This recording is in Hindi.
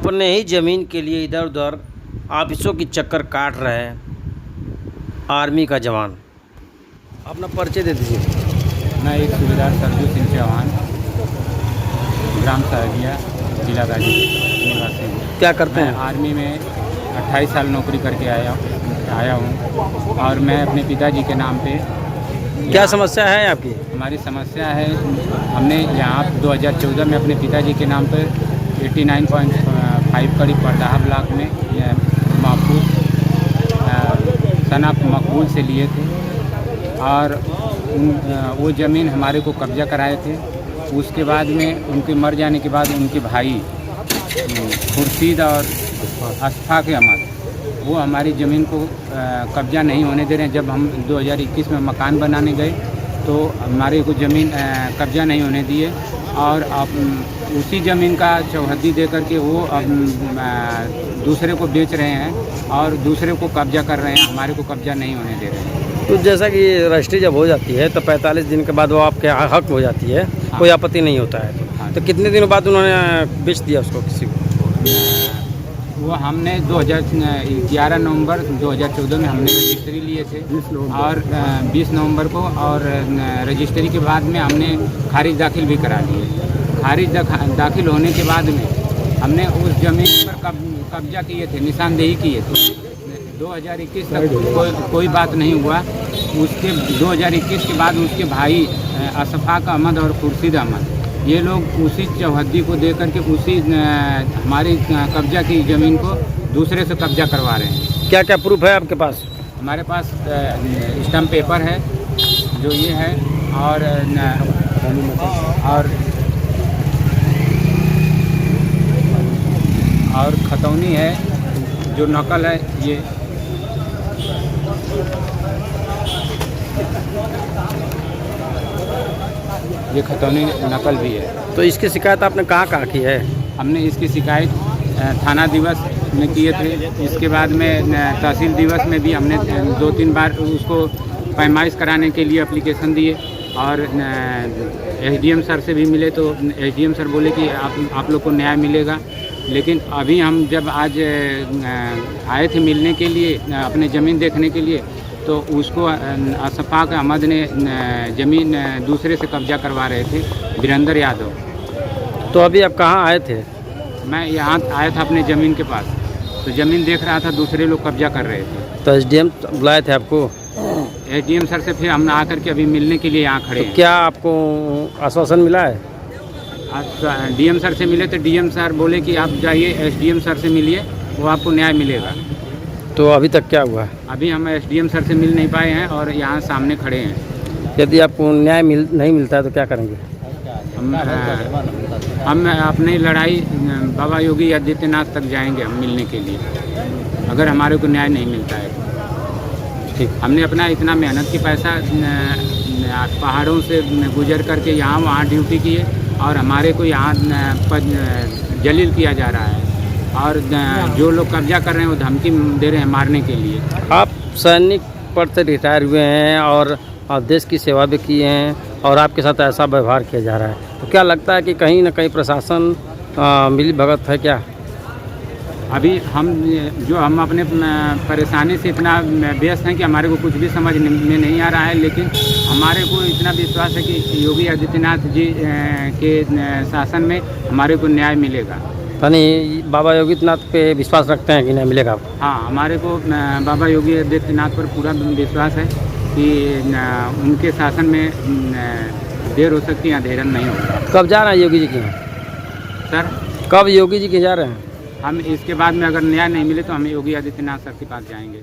अपने ही ज़मीन के लिए इधर उधर ऑफिसों की चक्कर काट रहे हैं आर्मी का जवान। अपना परिचय दे दीजिए। मैं एक सूबेदार सरजू सिंह चौहान, ग्राम सहरिया, जिला गाजीपुर निवासी हूँ। क्या करते मैं हैं? आर्मी में 28 साल नौकरी करके आया हूँ और मैं अपने पिताजी के नाम पे क्या समस्या है आपकी? हमारी समस्या है, हमने यहाँ 2014 में अपने पिताजी के नाम पर 89.5 करीब परदाहा ब्लॉक में महफूज सना मकबूल से लिए थे और वो ज़मीन हमारे को कब्जा कराए थे। उसके बाद में उनके मर जाने के बाद उनके भाई खुर्शीद और अशफाक अहमद वो हमारी ज़मीन को कब्जा नहीं होने दे रहे हैं। जब हम 2021 में मकान बनाने गए तो हमारे को ज़मीन कब्जा नहीं होने दिए और अब उसी ज़मीन का चौहद्दी दे करके वो अब दूसरे को बेच रहे हैं और दूसरे को कब्जा कर रहे हैं, हमारे को कब्जा नहीं होने दे रहे हैं। तो जैसा कि रजिस्ट्री जब हो जाती है तो 45 दिन के बाद वो आपके हक हो जाती है, हाँ। कोई आपत्ति नहीं होता है। हाँ। तो कितने दिनों बाद उन्होंने बेच दिया उसको किसी को? वो हमने 11 नवंबर 2014 में हमने रजिस्ट्री लिए थे और 20 नवंबर को और रजिस्ट्री के बाद में हमने खारिज दाखिल भी करा लिए। खारिज दाखिल होने के बाद में हमने उस ज़मीन पर कब्जा किए थे, निशानदेही किए थे। 2021 तक कोई बात नहीं हुआ। उसके 2021 के बाद उसके भाई अशफाक अहमद और खुर्शीद अहमद ये लोग उसी चौहद्दी को दे करके उसी हमारी कब्जा की ज़मीन को दूसरे से कब्जा करवा रहे हैं। क्या क्या प्रूफ है आपके पास? हमारे पास स्टम्प पेपर है जो ये है और खतौनी है जो नकल है। ये खतौनी नकल भी है। तो इसकी शिकायत आपने कहाँ की है? हमने इसकी शिकायत थाना दिवस में किए थे। इसके बाद में तहसील दिवस में भी हमने 2-3 बार उसको पैमाइश कराने के लिए एप्लीकेशन दिए और एसडीएम सर से भी मिले तो एसडीएम सर बोले कि आप लोग को न्याय मिलेगा। लेकिन अभी हम जब आज आए थे मिलने के लिए अपने ज़मीन देखने के लिए तो उसको अशफाक अहमद ने ज़मीन दूसरे से कब्जा करवा रहे थे, वीरेंद्र यादव। तो अभी आप कहाँ आए थे? मैं यहाँ आया था अपने ज़मीन के पास, तो ज़मीन देख रहा था, दूसरे लोग कब्जा कर रहे थे। तो एसडीएम बुलाए थे आपको? एसडीएम सर से फिर हम आकर के अभी मिलने के लिए यहाँ खड़े हैं। क्या आपको आश्वासन मिला है? डीएम सर से मिले तो डीएम सर बोले कि आप जाइए एसडीएम सर से मिलिए, वो आपको न्याय मिलेगा। तो अभी तक क्या हुआ? अभी हम एसडीएम सर से मिल नहीं पाए हैं और यहाँ सामने खड़े हैं। यदि आपको न्याय नहीं मिलता है तो क्या करेंगे? हम अपनी लड़ाई बाबा योगी आदित्यनाथ तक जाएंगे हम मिलने के लिए, अगर हमारे को न्याय नहीं मिलता है। ठीक। हमने अपना इतना मेहनत की पैसा पहाड़ों से गुजर करके यहाँ वहाँ ड्यूटी किए और हमारे को यहाँ जलील किया जा रहा है और जो लोग कब्जा कर रहे हैं वो धमकी दे रहे हैं मारने के लिए। आप सैनिक पद से रिटायर हुए हैं और देश की सेवा भी किए हैं और आपके साथ ऐसा व्यवहार किया जा रहा है, तो क्या लगता है कि कहीं ना कहीं प्रशासन मिली भगत है क्या? अभी हम अपने परेशानी से इतना व्यस्त हैं कि हमारे को कुछ भी समझ में नहीं आ रहा है, लेकिन हमारे को इतना विश्वास है कि योगी आदित्यनाथ जी के शासन में हमारे को न्याय मिलेगा। यानी बाबा योगीनाथ पे विश्वास रखते हैं कि न्याय मिलेगा आपको? हाँ, हमारे को बाबा योगी आदित्यनाथ पर पूरा विश्वास है कि उनके शासन में देर हो सकती है, अंधेरा नहीं होगा। कब जा रहे हैं योगी जी के यहाँ? सर, कब योगी जी के जा रहे हैं? हम इसके बाद में अगर न्याय नहीं मिले तो हम योगी आदित्यनाथ सर के पास जाएंगे।